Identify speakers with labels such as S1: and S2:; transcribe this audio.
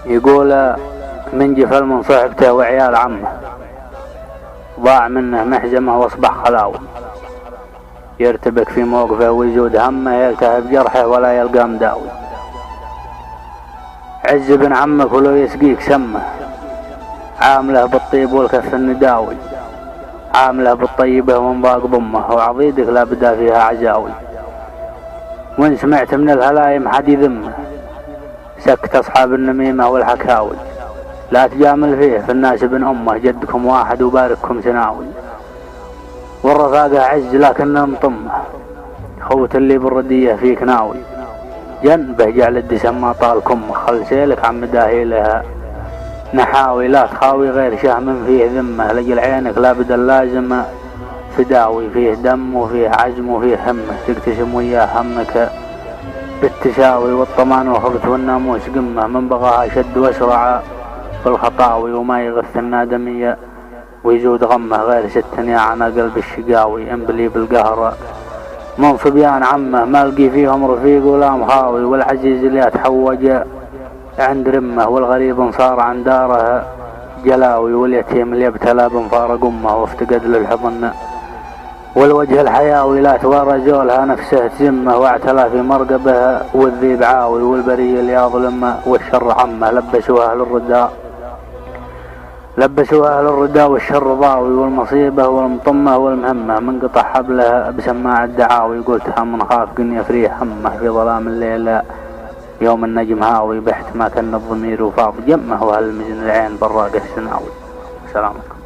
S1: يقول من جفل من صحبته وعيال عمه، ضاع منه محزمه واصبح خلاوي، يرتبك في موقفه ويزود همه، يلتهب جرحه ولا يلقى مداوي. عز بن عمك ولو يسقيك سمه، عامله بالطيب والكف النداوي، عامله بالطيبه وانضاق ضمه، وعضيدك لا بدا فيها عزاوي. وان سمعت من الهلايم حد يذمه، سكت اصحاب النميمه والحكاوي. لا تجامل فيه في الناس ابن امه، جدكم واحد وبارككم سناوي. والرفاقه عز لكنه مطمه، خوت اللي بالرديه فيك ناوي. جنبه جعل الدسم ما طال كمه، خل سيلك عم مداهيلها نحاوي. لا تخاوي غير شهم فيه ذمه، لجل عينك لابد اللازم فداوي. فيه دم وفيه عزم وفيه همه، تقتسم وياه همك بالتساوي. والطمان والخبث والناموس قمه، من بغاها شد واسرع بالخطاوي. وما يغث النادمية ويزود غمه، غير ست يا عنا قلب الشقاوي. انبلي بالقهر من صبيان عمه، ما لقي فيهم رفيق ولا مخاوي. والعزيز اللي اتحوج عند رمه، والغريب صار عن داره جلاوي. واليتيم اللي ابتلى بنفارق امه، وافتقد للحضن والوجه الحياوي. لا توارى زولها نفسه تزمه، واعتلى في مرقبه والذيب عاوي. والبرية اللي يظلم والشر عمه، لبسوها أهل الرداء والشر ضاوي. والمصيبة والمطمة والمهمة، من قطع حبلها بسماع الدعاوي. قلتها من خاف قن يفريه همه، في ظلام الليل يوم النجم هاوي. بحت ما كان الضمير وفاض جمه، وهالمجن العين براقه السناوي. سلامك.